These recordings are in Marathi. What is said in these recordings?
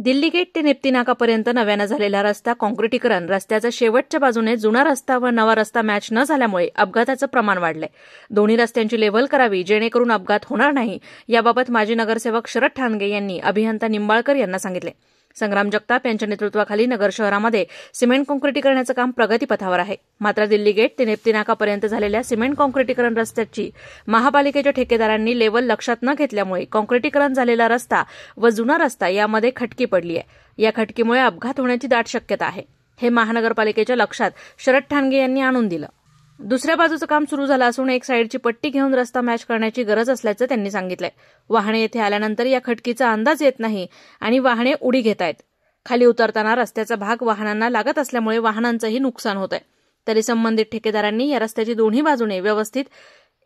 दिल्ली गेट ते नेप्ती नाकापर्यंत नव्यानं झालेला रस्ता काँक्रिटीकरण, रस्त्याच्या शेवटच्या बाजूने जुना रस्ता व नवा रस्ता मॅच न झाल्यामुळे अपघाताचं प्रमाण वाढलंय। दोन्ही रस्त्यांची लेव्हल करावी जेणेकरून अपघात होणार नाही, याबाबत माजी नगरसेवक शरद ठाणगे यांनी अभियंता निंबाळकर यांना सांगितले। संग्राम जगताप यांच्या नेतृत्वाखाली नगर शहरामध्ये सिमेंट काँक्रिटीकरणाचं काम प्रगतीपथावर आहे। मात्र दिल्ली गेट ते नेप्ती नाकापर्यंत झालेल्या सिमेंट काँक्रिटीकरण रस्त्याची महापालिकेच्या ठेकेदारांनी लेव्हल लक्षात न घेतल्यामुळे काँक्रिटीकरण झालेला रस्ता व जुना रस्ता यामध्ये खटकी पडली आहे। या खटकीमुळे अपघात होण्याची दाट शक्यता आहे। हे महानगरपालिकेच्या लक्षात शरद ठाणगे यांनी आणून दिलं। दुसऱ्या बाजूचं काम सुरू झालं असून एक साईडची पट्टी घेऊन रस्ता मॅच करण्याची गरज असल्याचं त्यांनी सांगितलंय। वाहने येथे आल्यानंतर या खटकीचा अंदाज येत नाही आणि वाहने उडी घेत आहेत। खाली उतरताना रस्त्याचा भाग वाहनांना लागत असल्यामुळे वाहनांचंही नुकसान होत आहे। तरी संबंधित ठेकेदारांनी या रस्त्याची दोन्ही बाजूने व्यवस्थित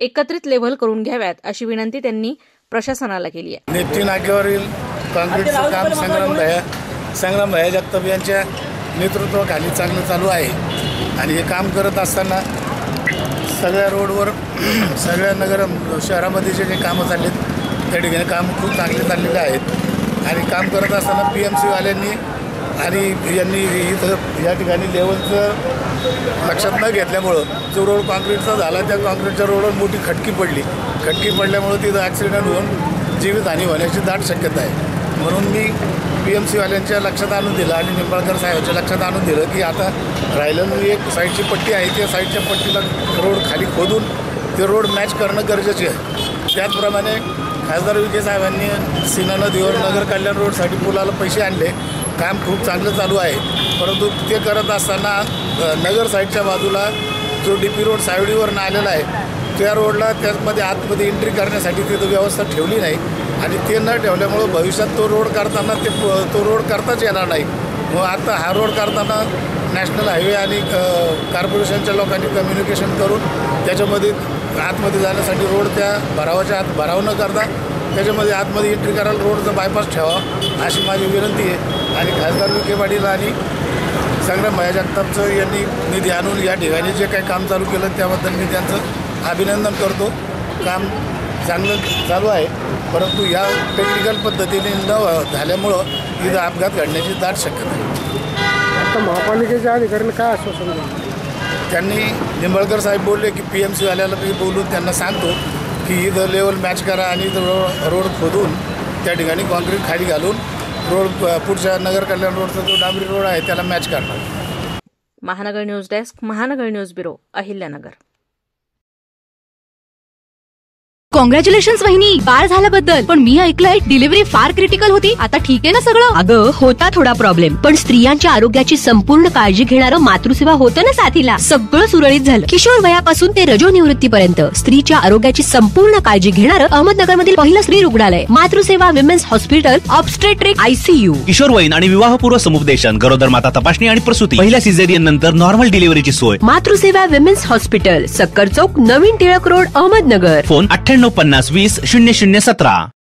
एकत्रित लेव्हल करून घ्याव्यात अशी विनंती त्यांनी प्रशासनाला केली आहे। नेप्ती नाक्यावरील काँक्रीटचं काम संग्राम जगताप यांच्या नेतृत्वाखाली चांगलं चालू आहे आणि हे काम करत असताना सगळ्या रोडवर सगळ्या नगर शहरामध्ये जे काही कामं चाललेत त्या ठिकाणी काम खूप चांगले चाललेले आहेत आणि काम करत असताना PMC वाल्यांनी आणि यांनी इथं या ठिकाणी लेवलचं लक्षात न घेतल्यामुळं जो रोड काँक्रीटचा झाला त्या काँक्रीटच्या रोडवर मोठी खटकी पडल्यामुळं तिथं ॲक्सिडेंट होऊन जीवितहानी होण्याची दाट शक्यता आहे। म्हणून मी PMC वाल्यांच्या लक्षात आणून दिलं आणि निंबाळकर साहेबांच्या लक्षात आणून दिलं की आता राहिलेली एक साईडची पट्टी आहे त्या साईडच्या पट्टीला रोड खाली खोदून ते रोड मॅच करणं गरजेचे आहे। त्याचप्रमाणे खासदार विखे साहेबांनी सीना नदीवर नगर कल्याण रोडसाठी पुलाला पैसे आणले। काम खूप चांगलं चालू आहे, परंतु ते करत असताना नगर साईडच्या बाजूला जो DP रोड सावडीवरनं आलेला आहे त्या रोडला त्यामध्ये आतमध्ये एंट्री करण्यासाठी तिथं व्यवस्था ठेवली नाही आणि ते न ठेवल्यामुळं भविष्यात तो रोड करताना तो रोड करताच येणार नाही। मग आता हा रोड करताना नॅशनल हायवे आणि कॉर्पोरेशनच्या लोकांनी कम्युनिकेशन करून त्याच्यामध्ये आतमध्ये जाण्यासाठी रोड त्या भरावाच्या आत भराव न करता त्याच्यामध्ये आतमध्ये एंट्री करायला रोडचा बायपास ठेवा अशी माझी विनंती आहे। आणि खासदार विखे पाटील आणि संग्राम जगतापचं यांनी निधी आणून या ठिकाणी जे काही काम चालू केलं त्याबद्दल मी त्यांचं अभिनंदन करतो। काम चांगलं चालू आहे, परंतु या टेक्निकल पद्धतीने न झाल्यामुळं इथं अपघात घडण्याची दाट शक्यता आहे। आता महापालिकेच्या अधिकाऱ्यांना काय आश्वासन दिलं? त्यांनी निंबाळकर साहेब बोलले की PMC वाल्याला मी बोलून त्यांना सांगतो की इथं लेवल मॅच करा आणि इथं रोड खोदून त्या ठिकाणी काँक्रीट खाली घालून रोड पुढच्या नगर कल्याण रोडचा जो डांबरी रोड आहे त्याला मॅच करणार। महानगर न्यूज डेस्क, महानगर न्यूज ब्युरो, अहिल्यानगर। कॉंग्रॅच्युलेशन्स वहिनी, बाळ झाल्याबद्दल। पण मी ऐकलंय डिलिव्हरी फार क्रिटिकल होती, आता ठीक आहे ना सगळं? अगं होता थोडा प्रॉब्लेम, पण स्त्रियांच्या आरोग्याची संपूर्ण काळजी घेणारं मातृसेवा होतं ना साथीला। सगळं सुरळीत झालं। किशोर वयापासून ते रजो निवृत्तीपर्यंत स्त्रीच्या आरोग्याची संपूर्ण काळजी घेणारं अहमदनगर मधील पहिलं स्त्री रुग्णालय Matruseva women's hospital, obstetric ICU, किशोरवयीन आणि विवाहपूर्व समुपदेशन, गरोदर माता तपासणी आणि प्रसूती, पहिल्या सिझेरियन नंतर नॉर्मल डिलिव्हरीची सोय। मातृसेवा विमेन्स हॉस्पिटल, सक्कर चौक, नवीन टिळक रोड, अहमदनगर। फोन 9850 20 0017।